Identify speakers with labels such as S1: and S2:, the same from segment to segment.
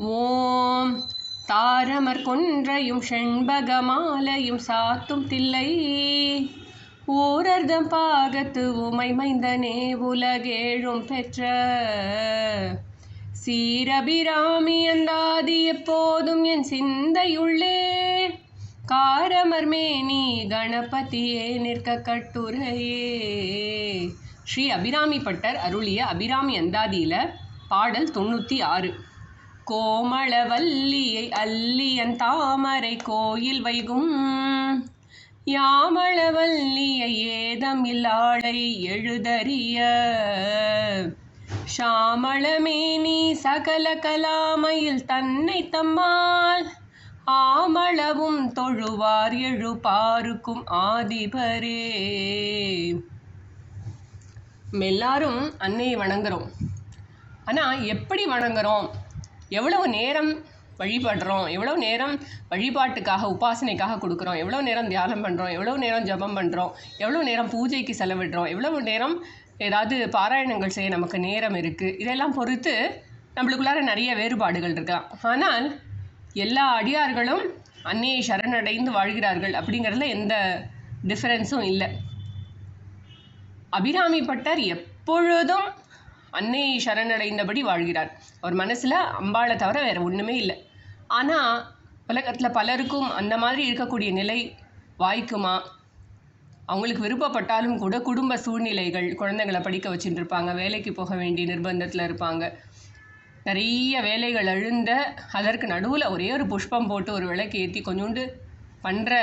S1: ஓம் தாரமர் கொன்றையும் செண்பகமாலையும் சாத்தும் தில்லை ஊரர்தம் பாகத்து உமை மைந்தனே உலகேழும் பெற்ற சீரபிராமி அந்தாதி எப்போதும் என் சிந்தையுள்ளே காரமர் மேனி கணபதியே நிற்க கட்டுரையே. ஸ்ரீ அபிராமி பட்டர் அருளிய அபிராமி அந்தாதியில் பாடல் 96. கோமளவல்லியை அல்லியன் தாமரை கோயில் வைகும் யாமளவல்லியை ஏதமில்லாளை எழுதறிய ஷாமளமேனி சகல கலாமையில் தன்னை தம்மால் ஆமளவும் தொழுவார் எழுபாருக்கும் ஆதிபரே. எல்லாரும் அன்னையை வணங்குறோம். ஆனால் எப்படி வணங்குறோம், எவ்வளவு நேரம் வழிபடுறோம், எவ்வளோ நேரம் வழிபாட்டுக்காக உபாசனைக்காக கொடுக்குறோம், எவ்வளோ நேரம் தியானம் பண்ணுறோம், எவ்வளோ நேரம் ஜபம் பண்ணுறோம், எவ்வளோ நேரம் பூஜைக்கு செலவிடுறோம், எவ்வளவு நேரம் ஏதாவது பாராயணங்கள் செய்ய நமக்கு நேரம் இருக்குது, இதெல்லாம் பொறுத்து நம்மளுக்குள்ளார நிறைய வேறுபாடுகள் இருக்கலாம். ஆனால் எல்லா அடியார்களும் அன்னையை சரணடைந்து வாழ்கிறார்கள் அப்படிங்கிறதுல எந்த டிஃப்ரென்ஸும் இல்லை. அபிராமி பட்டர் எப்பொழுதும் அன்னையை சரணடைந்தபடி வாழ்கிறார். அவர் மனசில் அம்பாளை தவிர வேறு ஒன்றுமே இல்லை. ஆனால் உலகத்தில் பலருக்கும் அந்த மாதிரி இருக்கக்கூடிய நிலை வாய்க்குமா? அவங்களுக்கு விருப்பப்பட்டாலும் கூட குடும்ப சூழ்நிலைகள், குழந்தைங்களை படிக்க வச்சுட்டு இருப்பாங்க, வேலைக்கு போக வேண்டிய நிர்பந்தத்தில் இருப்பாங்க, நிறைய வேலைகள் அழுந்த அதற்கு நடுவில் ஒரே ஒரு புஷ்பம் போட்டு ஒரு விளக்கு ஏற்றி கொஞ்சோண்டு பண்ணுற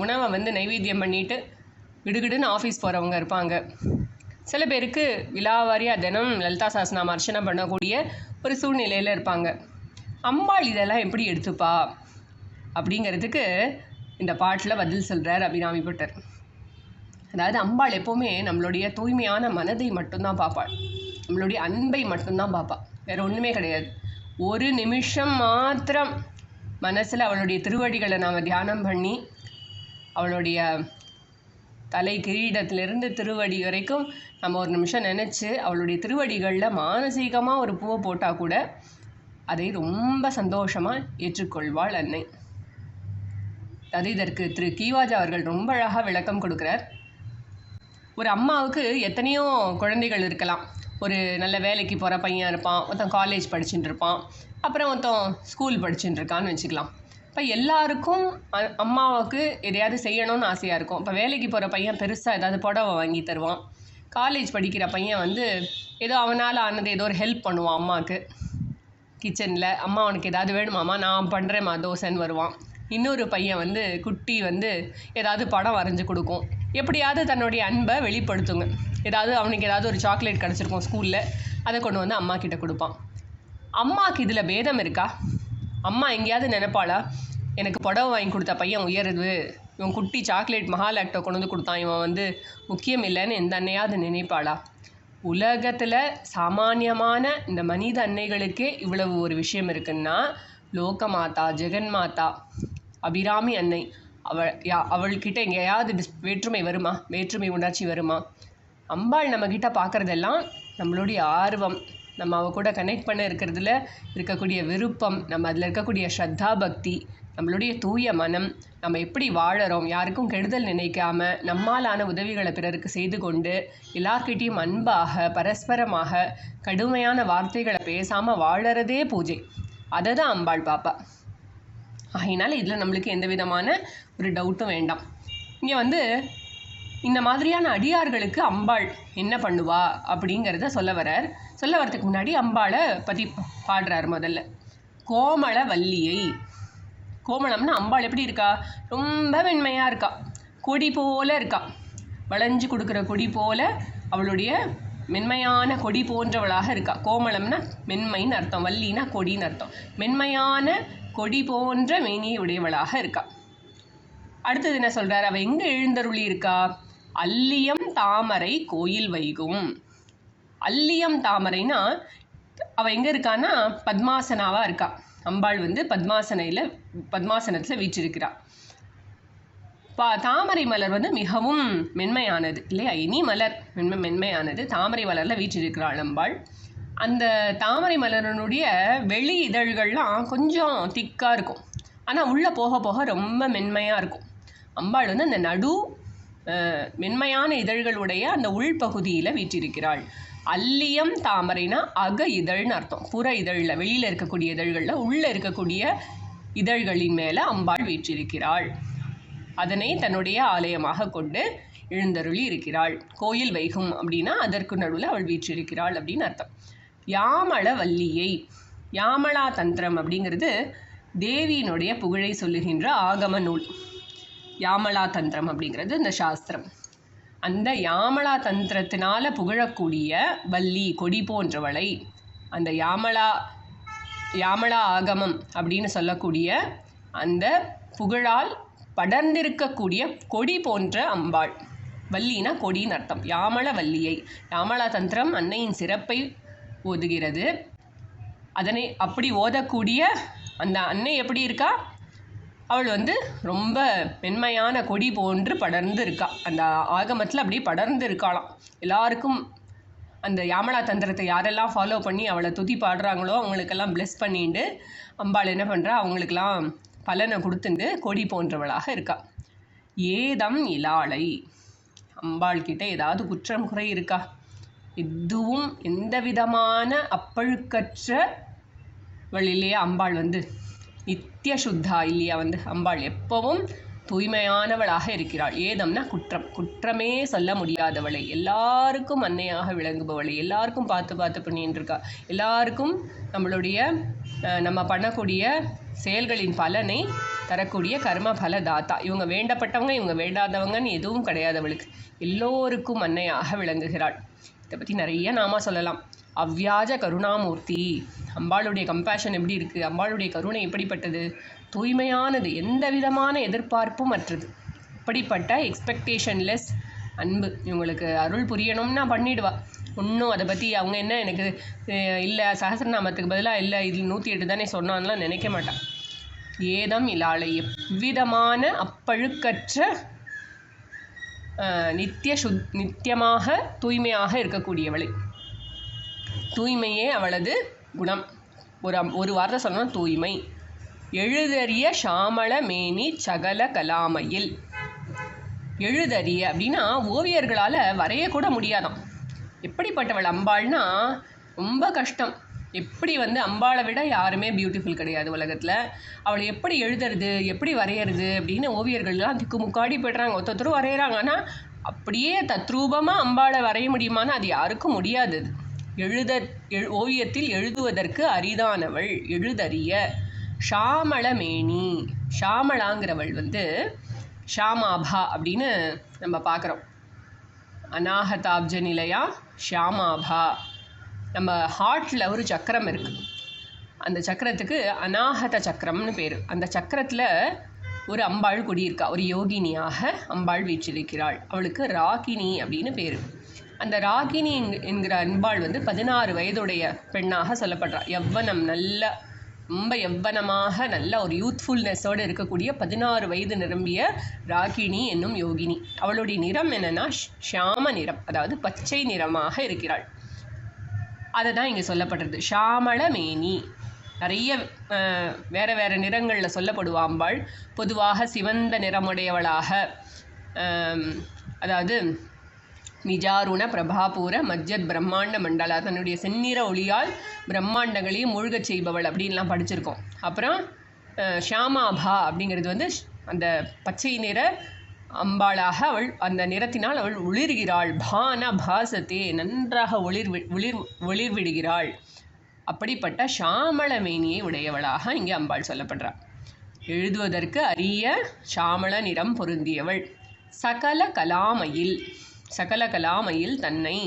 S1: உணவை நைவேத்தியம் பண்ணிவிட்டு கிடுகிடுன்னு ஆஃபீஸ் போகிறவங்க இருப்பாங்க. சில பேருக்கு விலாவாரியாக தினம் லலிதா சஹஸ்ரநாமம் அர்ச்சனை பண்ணக்கூடிய ஒரு சூழ்நிலையில் இருப்பாங்க. அம்பாள் இதெல்லாம் எப்படி எடுத்துப்பா அப்படிங்கிறதுக்கு இந்த பாட்டில் பதில் சொல்கிறார் அபிராமி பட்டர். அதாவது அம்பாள் எப்போவுமே நம்மளுடைய தூய்மையான மனதை மட்டும்தான் பார்ப்பாள், நம்மளுடைய அன்பை மட்டும்தான் பார்ப்பாள், வேறு ஒன்றுமே கிடையாது. ஒரு நிமிஷம் மாத்திரம் மனசில் அவளுடைய திருவடிகளை நாம் தியானம் பண்ணி அவளுடைய தலை கிரீடத்திலிருந்து திருவடி வரைக்கும் நம்ம ஒரு நிமிஷம் நினச்சி அவளுடைய திருவடிகளில் மானசீகமாக ஒரு பூவை போட்டால் கூட அதை ரொம்ப சந்தோஷமாக ஏற்றுக்கொள்வாள் அன்னை. அது இதற்கு திரு கீவாஜா அவர்கள் ரொம்ப அழகாக விளக்கம் கொடுக்குறார். ஒரு அம்மாவுக்கு எத்தனையோ குழந்தைகள் இருக்கலாம். ஒரு நல்ல வேலைக்கு போகிற பையன் இருப்பான், ஒருத்தன் காலேஜ் படிச்சுட்டு இருப்பான், அப்புறம் ஒருத்தன் ஸ்கூல் படிச்சுட்டு இருக்கான்னு வச்சுக்கலாம். இப்போ எல்லாருக்கும் அம்மாவுக்கு எதையாவது செய்யணும்னு ஆசையாக இருக்கும். இப்போ வேலைக்கு போகிற பையன் பெருசாக ஏதாவது புடவை வாங்கி தருவான். காலேஜ் படிக்கிற பையன் ஏதோ அவனால் ஆனது ஏதோ ஒரு ஹெல்ப் பண்ணுவான் அம்மாவுக்கு கிச்சனில். அம்மா அவனுக்கு ஏதாவது வேணுமாம்மா, நான் பண்ணுறேம்மா தோசைன்னு வருவான். இன்னொரு பையன் குட்டி ஏதாவது படம் வரைஞ்சி கொடுக்கும். எப்படியாவது தன்னுடைய அன்பை வெளிப்படுத்துங்க. அவனுக்கு ஏதாவது ஒரு சாக்லேட் கிடச்சிருக்கும் ஸ்கூலில், அதை கொண்டு அம்மா கிட்ட கொடுப்பான். அம்மாவுக்கு இதில் பேதம் இருக்கா? அம்மா எங்கேயாவது நினைப்பாளா, எனக்கு புடவை வாங்கி கொடுத்த பையன் உயருது, இவன் குட்டி சாக்லேட் மகாலாக்டோ கொண்டு கொடுத்தான், இவன் முக்கியம் இல்லைன்னு எந்த அன்னையாவது நினைப்பாளா? உலகத்தில் சாமானியமான இந்த மனித அன்னைகளுக்கே இவ்வளவு ஒரு விஷயம் இருக்குன்னா, லோகமாதா, ஜெகன்மாதா அபிராமி அன்னை அவள்கிட்ட எங்கேயாவது வேற்றுமை வருமா? வேற்றுமை உணர்ச்சி வருமா? அம்பாள் நம்மக்கிட்ட பார்க்குறதெல்லாம் நம்மளுடைய ஆர்வம், நம்ம அவ கூட கனெக்ட் பண்ண இருக்கிறதுல இருக்கக்கூடிய விருப்பம், நம்ம அதில் இருக்கக்கூடிய ஸ்ரத்தா பக்தி, நம்மளுடைய தூய மனம், நம்ம எப்படி வாழறோம், யாருக்கும் கெடுதல் நினைக்காம நம்மாலான உதவிகளை பிறருக்கு செய்து கொண்டு எல்லார்கிட்டையும் அன்பாக பரஸ்பரமாக கடுமையான வார்த்தைகளை பேசாமல் வாழறதே பூஜை. அதை தான் அம்பாள் பாப்பா. ஆகையினால இதில் நம்மளுக்கு எந்த விதமான ஒரு டவுட்டும் வேண்டாம். இங்கே இந்த மாதிரியான அடியார்களுக்கு அம்பாள் என்ன பண்ணுவா அப்படிங்கிறத சொல்ல வரதுக்கு முன்னாடி அம்பாளை பற்றி பாடுறார். முதல்ல கோமளவல்லியை. கோமளம்னா அம்பாள் எப்படி இருக்கா? ரொம்ப மென்மையாக இருக்கா, கொடி போல இருக்கா, வளைஞ்சு கொடுக்குற கொடி போல அவளுடைய மென்மையான கொடி போன்றவளாக இருக்கா. கோமளம்னா மென்மைன்னு அர்த்தம், வள்ளினா கொடின்னு அர்த்தம். மென்மையான கொடி போன்ற மேனியுடையவளாக இருக்கா. அடுத்தது என்ன சொல்கிறார்? அவள் எங்கே எழுந்தருளி இருக்கா? அல்லியம் தாமரை கோயில் வைகும். அல்லியம் தாமரைனா அவள் எங்கே இருக்கான்னா பத்மாசனாவாக இருக்கா. அம்பாள் பத்மாசனத்தில் வீற்றிருக்கிறாள். தாமரை மலர் மிகவும் மென்மையானது இல்லையா? இனி மலர் மென்மையானது. தாமரை மலரில் வீற்றிருக்கிறாள் அம்பாள். அந்த தாமரை மலரனுடைய வெளி இதழ்கள்லாம் கொஞ்சம் திக்காக இருக்கும், ஆனால் உள்ளே போக போக ரொம்ப மென்மையாக இருக்கும். அம்பாள் வந்து அந்த நடு மென்மையான இதழ்களுடைய அந்த உள்பகுதியில் வீற்றிருக்கிறாள். அல்லியம் தாமரைனா அக இதழ்னு அர்த்தம். புற இதழில் வெளியில் இருக்கக்கூடிய இதழ்களில் உள்ளே இருக்கக்கூடிய இதழ்களின் மேலே அம்பாள் வீற்றிருக்கிறாள். அதனை தன்னுடைய ஆலயமாக கொண்டு எழுந்தருளி இருக்கிறாள். கோயில் வைகும் அப்படின்னா அதற்கு நடுவில் அவள் வீற்றிருக்கிறாள் அப்படின்னு அர்த்தம். யாமள வல்லியை, யாமளா தந்திரம் அப்படிங்கிறது தேவியினுடைய புகழை சொல்லுகின்ற ஆகம நூல். யாமளா தந்திரம் அப்படிங்கிறது இந்த சாஸ்திரம். அந்த யாமளா தந்திரத்தினால புகழக்கூடிய வள்ளி கொடி போன்றவளை, அந்த யாமளா ஆகமம் அப்படின்னு சொல்லக்கூடிய அந்த புகழால் படர்ந்திருக்கக்கூடிய கொடி போன்ற அம்பாள். வள்ளினா கொடின்னு அர்த்தம். யாமள வள்ளியை, யாமளா தந்திரம் அன்னையின் சிறப்பை ஓதுகிறது. அதனை அப்படி ஓதக்கூடிய அந்த அன்னை எப்படி இருக்கா, அவள் வந்து ரொம்ப மென்மையான கொடி போன்று படர்ந்து இருக்கா. அந்த ஆகமத்தில் அப்படியே படர்ந்து இருக்காளாம். எல்லாருக்கும் அந்த யாமளா தந்திரத்தை யாரெல்லாம் ஃபாலோ பண்ணி அவளை துதி பாடுறாங்களோ அவங்களுக்கெல்லாம் பிளெஸ் பண்ணிட்டு அம்பாள் என்ன பண்ணுறா, அவங்களுக்கெல்லாம் பலனை கொடுத்துட்டு கொடி போன்றவளாக இருக்கா. ஏதம் இலாளை, அம்பாள் கிட்ட ஏதாவது குற்றம் குறை இருக்கா? எதுவும் எந்த விதமான அப்பழுக்கற்ற வழியிலேயே அம்பாள் வந்து நித்திய சுத்தா இல்லையா, வந்து அம்பாள் எப்பவும் தூய்மையானவளாக இருக்கிறாள். ஏதம்னா குற்றம், குற்றமே சொல்ல முடியாதவளை, எல்லாருக்கும் அன்னையாக விளங்குபவளை, எல்லாருக்கும் பார்த்து பார்த்து பண்ணிட்டு இருக்கா. எல்லாருக்கும் நம்ம பண்ணக்கூடிய செயல்களின் பலனை தரக்கூடிய கர்ம பல தாத்தா. இவங்க வேண்டப்பட்டவங்க இவங்க வேண்டாதவங்கன்னு எதுவும் கிடையாது அவளுக்கு. எல்லோருக்கும் அன்னையாக விளங்குகிறாள். இதை பற்றி நிறைய நாம சொல்லலாம். அவ்வியாஜ கருணாமூர்த்தி, அம்பாளுடைய கம்பேஷன் எப்படி இருக்குது, அம்பாளுடைய கருணை எப்படிப்பட்டது, தூய்மையானது, எந்த விதமான எதிர்பார்ப்பும் அற்றது. இப்படிப்பட்ட எக்ஸ்பெக்டேஷன்லெஸ் அன்பு. இவங்களுக்கு அருள் புரியணும்னா பண்ணிடுவா. இன்னும் அதை பற்றி அவங்க என்ன எனக்கு இல்லை சகசிரநாமத்துக்கு பதிலாக இல்லை இது 108 தானே சொன்னான்லாம் நினைக்க மாட்டான். ஏதம் இலாளை, எவ்விதமான அப்பழுக்கற்ற நித்தியமாக தூய்மையாக இருக்கக்கூடியவளை. தூய்மையே அவளது குணம். ஒரு வார்த்தை சொல்லணும், தூய்மை. எழுதறிய ஷாமள மேனி சகல கலாமையில். எழுதறிய அப்படின்னா ஓவியர்களால் வரையக்கூட முடியாதாம். எப்படிப்பட்டவள் அம்பாள்னா ரொம்ப கஷ்டம். எப்படி வந்து அம்பாளை விட யாருமே பியூட்டிஃபுல் கிடையாது உலகத்தில். அவளை எப்படி எழுதுறது, எப்படி வரைகிறது அப்படின்னு ஓவியர்கள்லாம் திக்கு முக்காடி போய்ட்றாங்க. ஒருத்தரும் வரைகிறாங்க, ஆனால் அப்படியே தத்ரூபமாக அம்பாளை வரைய முடியுமானா அது யாருக்கும் முடியாது. ஓவியத்தில் எழுதுவதற்கு அரிதானவள், எழுதறிய. ஷாமளமேனி, ஷாமளாங்கிறவள் வந்து ஷாமாபா அப்படின்னு நம்ம பார்க்குறோம். அநாகதாப்ஜ நிலையா ஷியாமாபா. நம்ம ஹார்ட்டில் ஒரு சக்கரம் இருக்குது, அந்த சக்கரத்துக்கு அநாகத சக்கரம்னு பேர். அந்த சக்கரத்தில் ஒரு அம்பாள் குடியிருக்கா, ஒரு யோகினியாக அம்பாள் வீற்றிருக்கிறாள். அவளுக்கு ராகினி அப்படின்னு பேர். அந்த ராகினி என்கிற அம்பாள் வந்து 16 வயதுடைய பெண்ணாக சொல்லப்படுறாள். யவ்வனம், நல்ல ரொம்ப யவ்வனமாக நல்ல ஒரு யூத்ஃபுல்னஸோடு இருக்கக்கூடிய 16 வயது நிரம்பிய ராகினி என்னும் யோகினி. அவளுடைய நிறம் என்னென்னா ஷியாம நிறம், அதாவது பச்சை நிறமாக இருக்கிறாள். அதை தான் இங்கே சொல்லப்படுறது. ஷாமள மேனி. நிறைய வேறு வேறு நிறங்களில் சொல்லப்படுவா அம்பாள். பொதுவாக சிவந்த நிறமுடையவளாக, அதாவது நிஜாருண பிரபாபூர மஜ்ஜத் பிரம்மாண்ட மண்டலா, தன்னுடைய செந்நிற ஒளியால் பிரம்மாண்டங்களையும் மூழ்கச் செய்பவள் அப்படின்லாம் படிச்சிருக்கோம். அப்புறம் ஷியாமாபா அப்படிங்கிறது வந்து அந்த பச்சை நிற அம்பாளாக அவள், அந்த நிறத்தினால் அவள் ஒளிர்கிறாள். பான பாசத்தே, நன்றாக ஒளிர்விடுகிறாள். அப்படிப்பட்ட ஷாமளமேனியை உடையவளாக இங்கே அம்பாள் சொல்லப்படுறாள். எழுதுவதற்கு அரிய ஷாமள நிறம் பொருந்தியவள். சகல கலாமையில், சகல கலாமையில் தன்னை.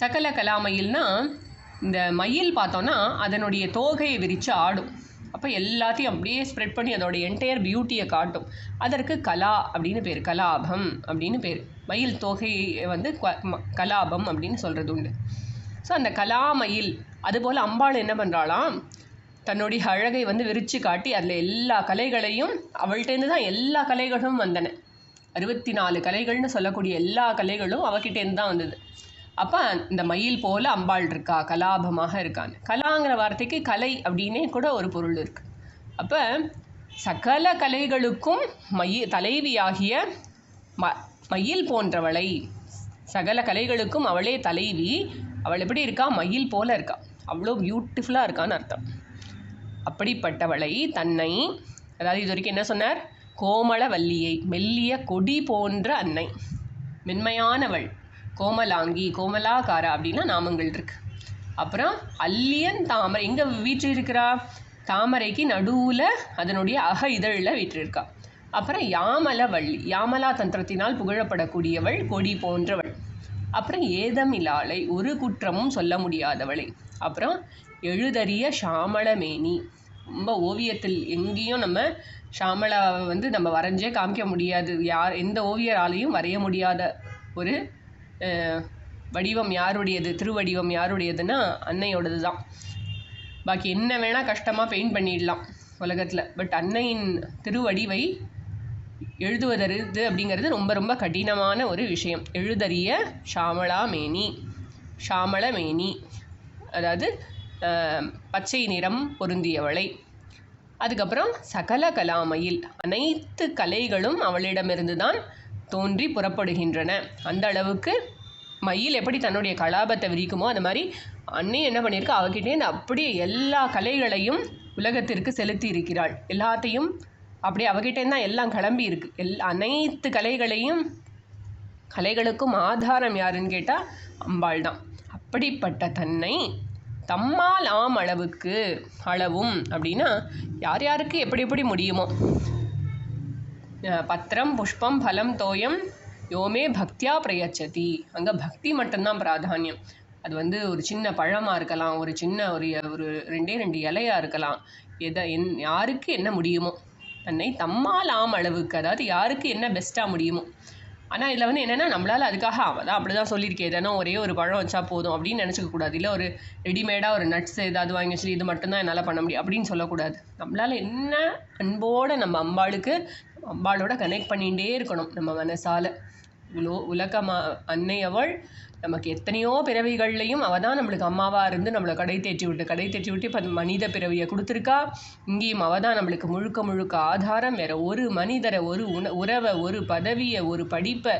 S1: சகல கலாமையில்னா இந்த மயில் பார்த்தோன்னா அதனுடைய தோகையை விரித்து ஆடும். அப்போ எல்லாத்தையும் அப்படியே ஸ்ப்ரெட் பண்ணி அதோடைய என்டையர் பியூட்டியை காட்டும். அதற்கு கலா அப்படின்னு பேர், கலாபம் அப்படின்னு பேர். மயில் தொகையை வந்து கலாபம் அப்படின்னு சொல்கிறது உண்டு. ஸோ அந்த கலாமயில், அதுபோல் அம்பாள் என்ன பண்ணுறாளாம், தன்னுடைய அழகை வந்து விரித்து காட்டி அதில் எல்லா கலைகளையும், அவள்கிட்டேருந்து தான் எல்லா கலைகளும் வந்தன. 64 கலைகள்னு சொல்லக்கூடிய எல்லா கலைகளும் அவகிட்டேருந்து தான் வந்தது. அப்போ இந்த மயில் போல் அம்பாள் இருக்கா, கலாபமாக இருக்கான்னு. கலாங்கிற வார்த்தைக்கு கலை அப்படின்னே கூட ஒரு பொருள் இருக்குது. அப்போ சகல கலைகளுக்கும் தலைவியாகிய மயில் போன்றவளை, சகல கலைகளுக்கும் அவளே தலைவி. அவள் எப்படி இருக்கா? மயில் போல இருக்கா, அவ்வளோ பியூட்டிஃபுல்லாக இருக்கான்னு அர்த்தம். அப்படிப்பட்டவளை தன்னை, அதாவது இது வரைக்கும் என்ன சொன்னார்? கோமளவல்லியை, மெல்லிய கொடி போன்ற அன்னை, மென்மையானவள், கோமலாங்கி, கோமலாகாரா அப்படின்னா நாமங்கள் இருக்கு. அப்புறம் அல்லியன் தாமரை, எங்கே வீற்றிருக்கிறா? தாமரைக்கு நடுவில் அதனுடைய இதழில் வீற்றிருக்கா. அப்புறம் யாமலவள்ளி, யாமலா தந்திரத்தினால் புகழப்படக்கூடியவள், கொடி போன்றவள். அப்புறம் ஏதமிலாளை, ஒரு குற்றமும் சொல்ல முடியாதவளை. அப்புறம் எழுதறிய ஷாமளமேனி, ரொம்ப ஓவியத்தில் எங்கேயும் நம்ம ஷாமளாவை நம்ம வரைஞ்சே காமிக்க முடியாது, எந்த ஓவியராலையும் வரைய முடியாத ஒரு வடிவம் யாருடையது, திருவடிவம் யாருடையதுன்னா அன்னையோடது தான். பாக்கி என்ன வேணால் கஷ்டமாக பெயிண்ட் பண்ணிடலாம் உலகத்தில், பட் அன்னையின் திருவடிவை எழுதுவதற்கு அப்படிங்கிறது ரொம்ப ரொம்ப கடினமான ஒரு விஷயம். எழுதறிய ஷாமளாமேனி, ஷாமளமேனி அதாவது பச்சை நிறம் பொருந்தியவளை. அதுக்கப்புறம் சகல கலாமயில், அனைத்து கலைகளும் அவளிடமிருந்து தான் தோன்றி புறப்படுகின்றன. அந்த அளவுக்கு மயில் எப்படி தன்னுடைய கலாபத்தை விரிக்குமோ அந்த மாதிரி அன்னை என்ன பண்ணியிருக்கா, அவகிட்டேருந்து அப்படியே எல்லா கலைகளையும் உலகத்திற்கு செலுத்தி இருக்கிறாள். எல்லாத்தையும் அப்படியே அவகிட்டேருந்து தான் எல்லாம் கிளம்பி இருக்கு. அனைத்து கலைகளுக்கும் ஆதாரம் யாருன்னு கேட்டால் அம்பாள் தான். அப்படிப்பட்ட தன்னை தம்மால் அளவுக்கு, அளவும் அப்படின்னா யார் யாருக்கு எப்படி எப்படி முடியுமோ, பத்திரம் புஷ்பம் ஃபலம் தோயம் யோமே பக்தியா பிரயச்சதி, அங்கே பக்தி மட்டும்தான் பிராதானியம். அது ஒரு சின்ன பழமாக இருக்கலாம், ஒரு சின்ன ஒரு 2 இலையாக இருக்கலாம், யாருக்கு என்ன முடியுமோ தன்னை தம்மால் அளவுக்கு, அதாவது யாருக்கு என்ன பெஸ்ட்டாக முடியுமோ. ஆனால் இதில் என்னென்னா நம்மளால் அதுக்காக அவள் அப்படி தான் சொல்லியிருக்கேன், ஏன்னா ஒரே ஒரு பழம் வச்சா போதும் அப்படின்னு நினச்சிக்கக்கூடாது. இல்லை ஒரு ரெடிமேடாக ஒரு நட்ஸ் ஏதாவது வாங்கி வச்சு இது மட்டும்தான் என்னால் பண்ண முடியும் அப்படின்னு சொல்லக்கூடாது. நம்மளால் என்ன அன்போடு நம்ம அம்பாளோட கனெக்ட் பண்ணிகிட்டே இருக்கணும் நம்ம மனசால். அன்னை அவள் நமக்கு எத்தனையோ பிறவிகள்லையும் அவள் தான் நம்மளுக்கு அம்மாவாக இருந்து நம்மளை கடை தேற்றி விட்டு இப்போ மனித பிறவியை கொடுத்துருக்கா. இங்கேயும் அவள் தான் நம்மளுக்கு முழுக்க ஆதாரம். வேற ஒரு மனிதரை, ஒரு உறவை, ஒரு பதவியை, ஒரு படிப்பை,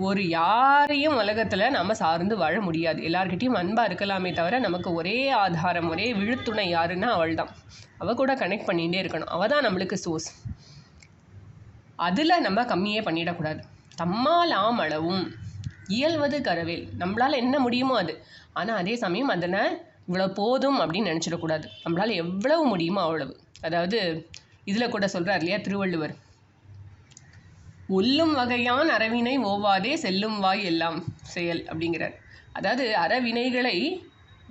S1: ஒரு யாரையும் உலகத்தில் நம்ம சார்ந்து வாழ முடியாது. எல்லார்கிட்டையும் அன்பாக இருக்கலாமே தவிர நமக்கு ஒரே ஆதாரம், ஒரே விழுத்துணை யாருன்னா அவள் தான். அவள் கூட கனெக்ட் பண்ணிகிட்டே இருக்கணும். அவள் தான் நம்மளுக்கு சோர்ஸ். அதில் நம்ம கம்மியே பண்ணிடக்கூடாது. தம்மால் அளவும் இயல்வது கரவேல், நம்மளால் என்ன முடியுமோ அது. ஆனால் அதே சமயம் அதனை இவ்வளோ போதும் அப்படின்னு நினச்சிடக்கூடாது. நம்மளால் எவ்வளவு முடியுமோ அவ்வளவு. அதாவது இதில் கூட சொல்கிறார் இல்லையா திருவள்ளுவர், ஒல்லும் வகையான் அறவினை ஓவாதே செல்லும் வாய் எல்லாம் செயல் அப்படிங்கிறார். அதாவது அறவினைகளை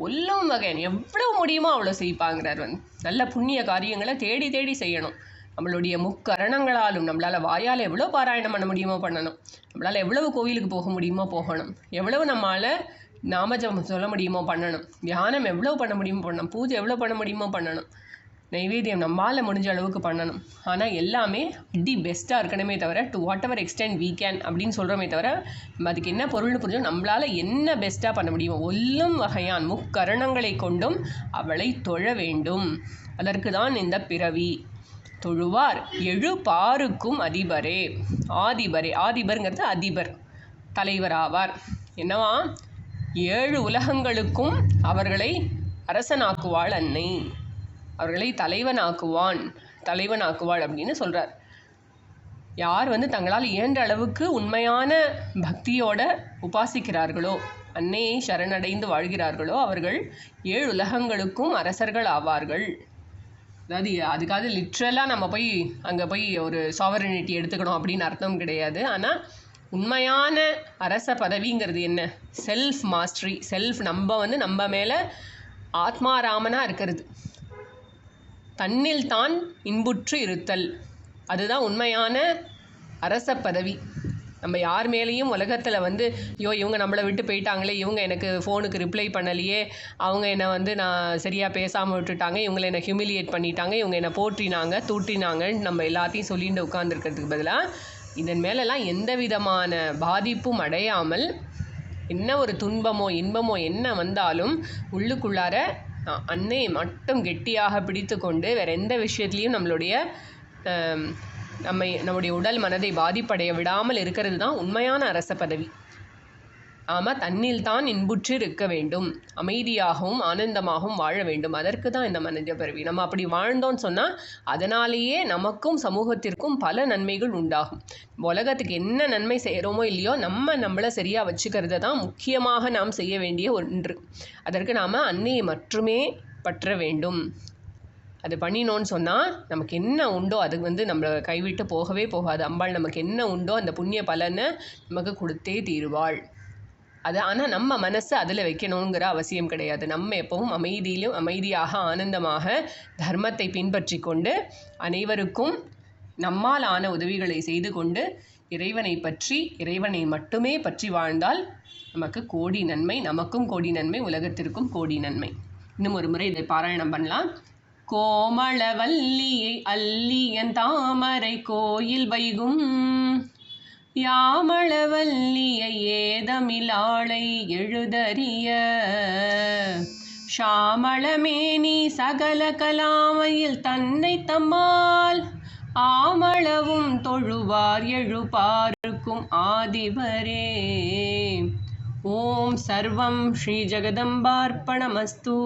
S1: ஒல்லும் வகையான் எவ்வளவு முடியுமோ அவ்வளோ செய்ப்பாங்கிறார். நல்ல புண்ணிய காரியங்களை தேடி தேடி செய்யணும். நம்மளுடைய முக்கரணங்களாலும் நம்மளால் வாயால் எவ்வளோ பாராயணம் பண்ண முடியுமோ பண்ணணும். நம்மளால் எவ்வளவு கோவிலுக்கு போக முடியுமோ போகணும். எவ்வளவு நம்மளால் நாமஜபம் சொல்ல முடியுமோ பண்ணணும். தியானம் எவ்வளோ பண்ண முடியுமோ பண்ணணும். பூஜை எவ்வளோ பண்ண முடியுமோ பண்ணணும். நைவேத்தியம் நம்மளால் முடிஞ்ச அளவுக்கு பண்ணணும். ஆனால் எல்லாமே பெஸ்ட்டாக இருக்கணுமே தவிர to whatever extent we can அப்படின்னு சொல்கிறோமே தவிர நம்ம அதுக்கு என்ன பொருள்னு புரிஞ்சோம். நம்மளால் என்ன பெஸ்ட்டாக பண்ண முடியுமோ ஒல்லும் வகையான் முக்கரணங்களை கொண்டும் அவளை தொழ வேண்டும். அதற்கு தான் இந்த பிறவி. தொழுவார் எழுபாருக்கும் அதிபரே, ஆதிபருங்கிறது அதிபர், தலைவராவார். என்னவா? 7 உலகங்களுக்கும் அவர்களை அரசனாக்குவாள் அன்னை, அவர்களை தலைவனாக்குவாள் அப்படின்னு சொல்கிறார். யார் தங்களால் இயன்ற அளவுக்கு உண்மையான பக்தியோட உபாசிக்கிறார்களோ, அன்னையை சரணடைந்து வாழ்கிறார்களோ அவர்கள் 7 உலகங்களுக்கும் அரசர்கள் ஆவார்கள். அதாவது அதுக்காக லிட்ரலாக நம்ம அங்கே போய் ஒரு சாவரனிட்டி எடுத்துக்கணும் அப்படின்னு அர்த்தம் கிடையாது. ஆனால் உண்மையான அரச பதவிங்கிறது என்ன? செல்ஃப் மாஸ்டரி, நம்ம மேலே ஆத்மாராமனாக இருக்கிறது, தன்னில் தான் இன்புற்று இருத்தல், அதுதான் உண்மையான அரச பதவி. நம்ம யார் மேலேயும் உலகத்தில் ஐயோ இவங்க நம்மளை விட்டு போயிட்டாங்களே, இவங்க எனக்கு ஃபோனுக்கு ரிப்ளை பண்ணலையே, அவங்க என்னை நான் சரியாக பேசாமல் விட்டுட்டாங்க, இவங்களை என்னை ஹியூமிலியேட் பண்ணிட்டாங்க, இவங்க என்னை போற்றினாங்க தூற்றினாங்கன்னு நம்ம எல்லாத்தையும் சொல்லிட்டு உட்காந்துருக்கிறதுக்கு பதிலாக இதன் மேலெல்லாம் எந்த விதமான பாதிப்பும் அடையாமல் என்ன ஒரு துன்பமோ இன்பமோ என்ன வந்தாலும் உள்ளுக்குள்ளார அன்னையை மட்டும் கெட்டியாக பிடித்து கொண்டு வேறு எந்த விஷயத்துலையும் நம்முடைய உடல் மனதை பாதிப்படைய விடாமல் இருக்கிறது தான் உண்மையான அரச பதவி. ஆமாம், தன்னில் தான் இன்புற்று இருக்க வேண்டும், அமைதியாகவும் ஆனந்தமாகவும் வாழ வேண்டும். அதற்கு தான் இந்த மனித பிறவி. நம்ம அப்படி வாழ்ந்தோன்னு சொன்னால் அதனாலேயே நமக்கும் சமூகத்திற்கும் பல நன்மைகள் உண்டாகும். உலகத்துக்கு என்ன நன்மை செய்கிறோமோ இல்லையோ நம்மளை சரியாக வச்சுக்கிறது தான் முக்கியமாக நாம் செய்ய வேண்டிய ஒன்று. அதற்கு நாம் அன்னையை மட்டுமே பற்ற வேண்டும். அது பண்ணினோன்னு சொன்னால் நமக்கு என்ன உண்டோ அது நம்மளை கைவிட்டு போகவே போகாது. அம்பாள் நமக்கு என்ன உண்டோ அந்த புண்ணிய பலனை நமக்கு கொடுத்தே தீருவாள். அது ஆனால் நம்ம மனசு அதில் வைக்கணுங்கிற அவசியம் கிடையாது. நம்ம எப்பவும் அமைதியாக ஆனந்தமாக தர்மத்தை பின்பற்றி கொண்டு அனைவருக்கும் நம்மால் ஆன உதவிகளை செய்து கொண்டு இறைவனை மட்டுமே பற்றி வாழ்ந்தால் நமக்கு கோடி நன்மை, நமக்கும் கோடி நன்மை, உலகத்திற்கும் கோடி நன்மை. இன்னும் ஒரு முறை இதை பாராயணம் பண்ணலாம். கோமளவல்லியை அல்லியன் தாமரை கோயில் வைகும் யாமளவல்லியை ஏதமிலாளை எழுதறிய ஷாமளமேனி சகல கலாமையில் தன்னை தம்மால் ஆமளவும் தொழுவார் எழுபாருக்கும் ஆதிபரே. ஓம் சர்வம் ஸ்ரீ ஜெகதம்பார்ப்பணமஸ்து.